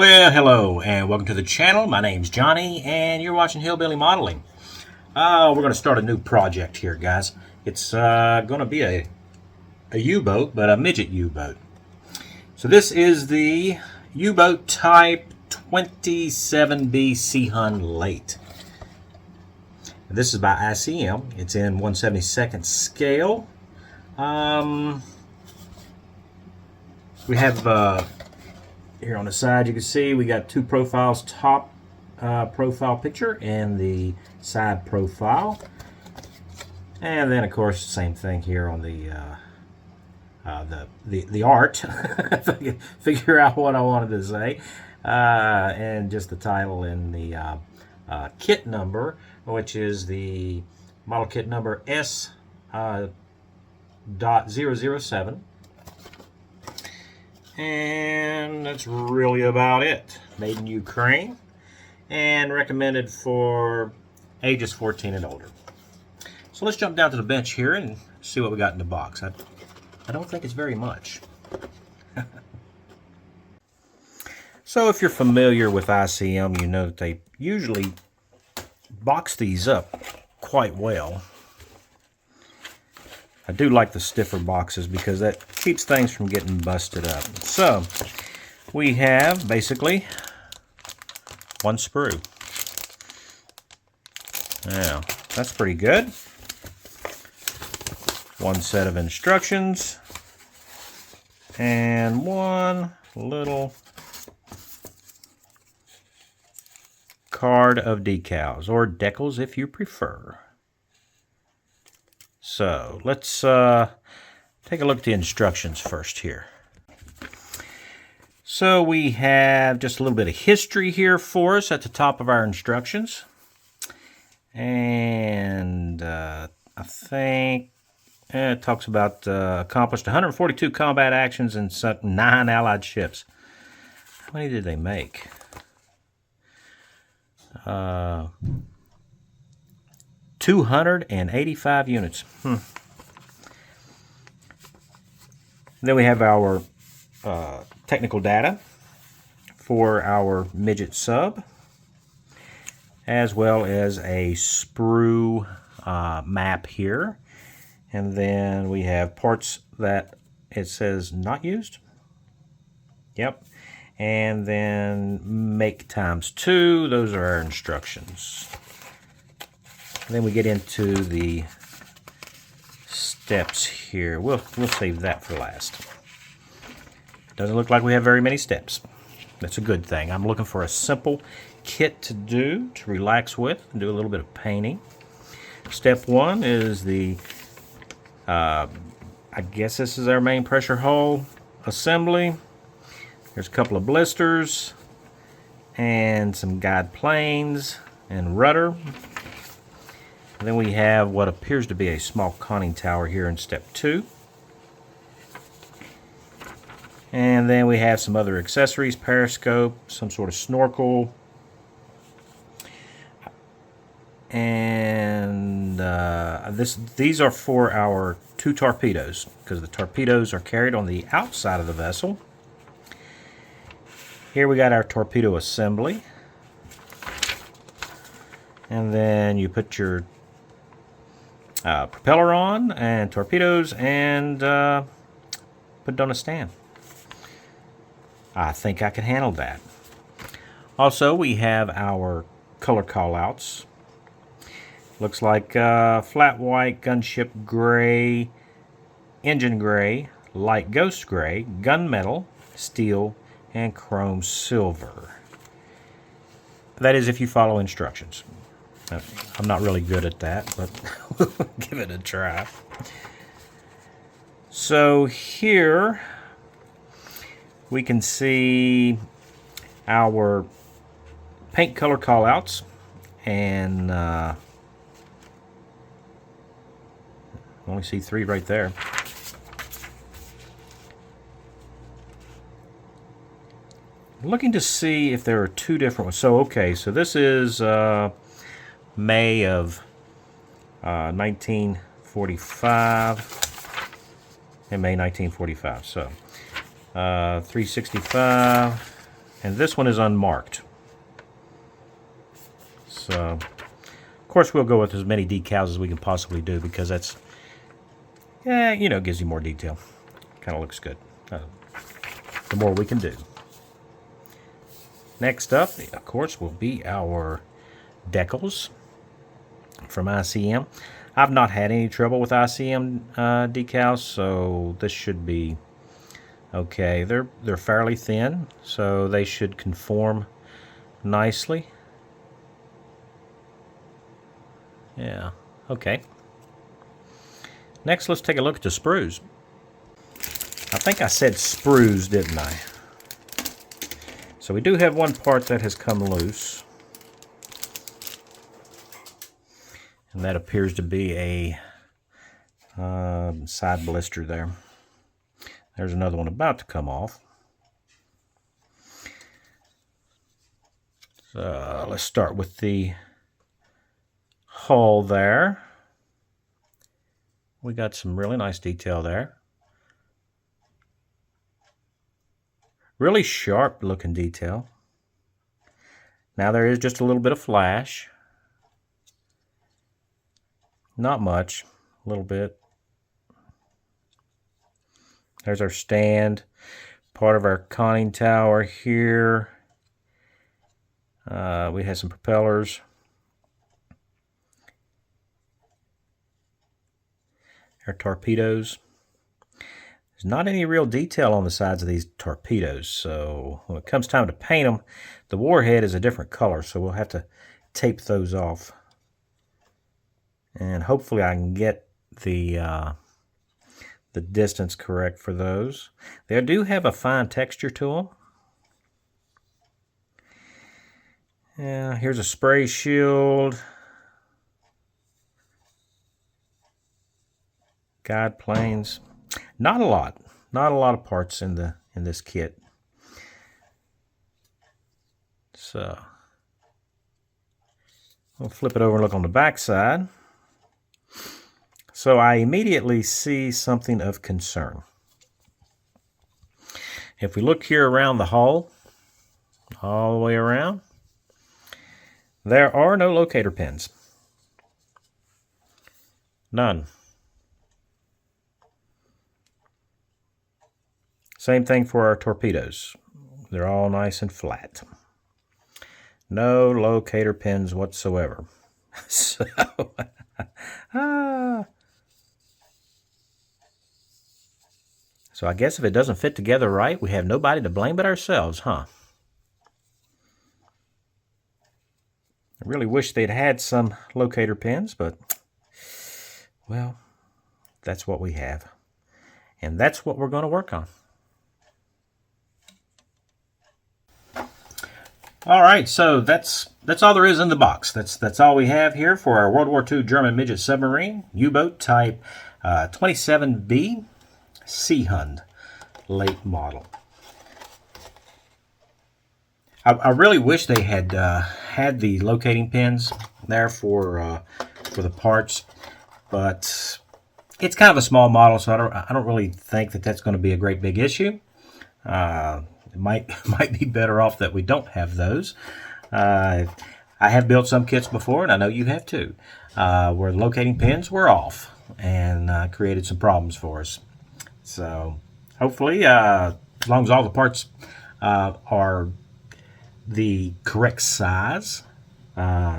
Well, hello and welcome to the channel. My name's Johnny and you're watching Hillbilly Modeling. We're going to start a new project here, guys. It's going to be a U-boat, but a midget U-boat. So this is the U-boat type 27B Seehund Late. This is by ICM. It's in 1/72 scale. We have here on the side, you can see we got two profiles, top profile picture and the side profile. And then of course same thing here on the art. If I can figure out what I wanted to say. And just the title and the kit number, which is the model kit number S.007. And that's really about it. Made in Ukraine and recommended for ages 14 and older. So let's jump down to the bench here and see what we got in the box. I don't think it's very much. So if you're familiar with ICM, you know that they usually box these up quite well. I do like the stiffer boxes because that keeps things from getting busted up. So we have basically one sprue. Now that's pretty good. One set of instructions and one little card of decals, or decals if you prefer. So let's take a look at the instructions first here. So we have just a little bit of history here for us at the top of our instructions. And I think it talks about accomplished 142 combat actions and 9 Allied ships. How many did they make? 285 units. Then we have our technical data for our midget sub, as well as a sprue map here. And then we have parts that it says not used. Yep. And then make ×2. Those are our instructions. Then we get into the steps here. We'll save that for last. Doesn't look like we have very many steps. That's a good thing. I'm looking for a simple kit to do, to relax with, and do a little bit of painting. Step 1 is the, I guess this is our main pressure hull assembly. There's a couple of blisters and some guide planes and rudder. And then we have what appears to be a small conning tower here in step 2. And then we have some other accessories, periscope, some sort of snorkel. And these are for our 2 torpedoes, because the torpedoes are carried on the outside of the vessel. Here we got our torpedo assembly. And then you put your propeller on and torpedoes and put it on a stand. I think I can handle that. Also, we have our color callouts. Looks like flat white, gunship gray, engine gray, light ghost gray, gunmetal, steel, and chrome silver. That is if you follow instructions. I'm not really good at that, but we'll give it a try. So here we can see our paint color callouts, and I only see 3 right there. I'm looking to see if there are 2 different ones. So okay, so this is May of 1945, in May 1945. So 365 And this one is unmarked. So, of course, we'll go with as many decals as we can possibly do because that's, yeah, you know, gives you more detail. Kind of looks good. The more we can do. Next up, of course, will be our decals from ICM. I've not had any trouble with ICM decals, so this should be okay. They're fairly thin, so they should conform nicely. Yeah, okay. Next, let's take a look at the sprues. I think I said sprues, didn't I? So we do have one part that has come loose. And that appears to be a side blister there. There's another one about to come off. So let's start with the hull there. We got some really nice detail there. Really sharp looking detail. Now there is just a little bit of flash. Not much, a little bit. There's our stand, part of our conning tower here. We have some propellers. Our torpedoes. There's not any real detail on the sides of these torpedoes, so when it comes time to paint them, the warhead is a different color, so we'll have to tape those off. And hopefully I can get the distance correct for those. They do have a fine texture to them. Yeah, here's a spray shield. Guide planes. Not a lot of parts in this kit. So we'll flip it over and look on the back side. So I immediately see something of concern. If we look here around the hull, all the way around, there are no locator pins. None. Same thing for our torpedoes. They're all nice and flat. No locator pins whatsoever. So, so I guess if it doesn't fit together right, we have nobody to blame but ourselves, huh? I really wish they'd had some locator pins, but, well, that's what we have. And that's what we're going to work on. All right, so that's all there is in the box. That's all we have here for our World War II German Midget Submarine, U-boat type 27B Seehund, late model. I really wish they had had the locating pins there for the parts, but it's kind of a small model, so I don't really think that that's going to be a great big issue. It might be better off that we don't have those. I have built some kits before, and I know you have too, where the locating pins were off and created some problems for us. So hopefully, as long as all the parts are the correct size,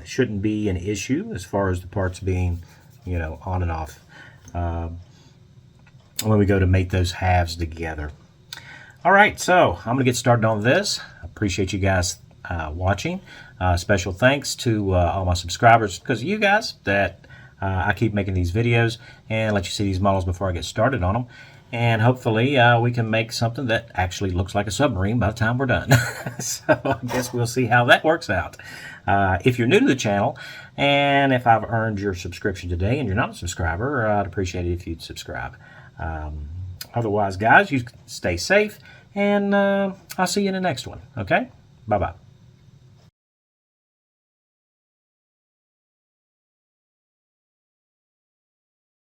shouldn't be an issue as far as the parts being, you know, on and off when we go to make those halves together. All right, so I'm going to get started on this. I appreciate you guys watching. Special thanks to all my subscribers, because of you guys that I keep making these videos and let you see these models before I get started on them. And hopefully we can make something that actually looks like a submarine by the time we're done. So I guess we'll see how that works out. If you're new to the channel, and if I've earned your subscription today and you're not a subscriber, I'd appreciate it if you'd subscribe. Otherwise, guys, you stay safe, and I'll see you in the next one. Okay? Bye-bye.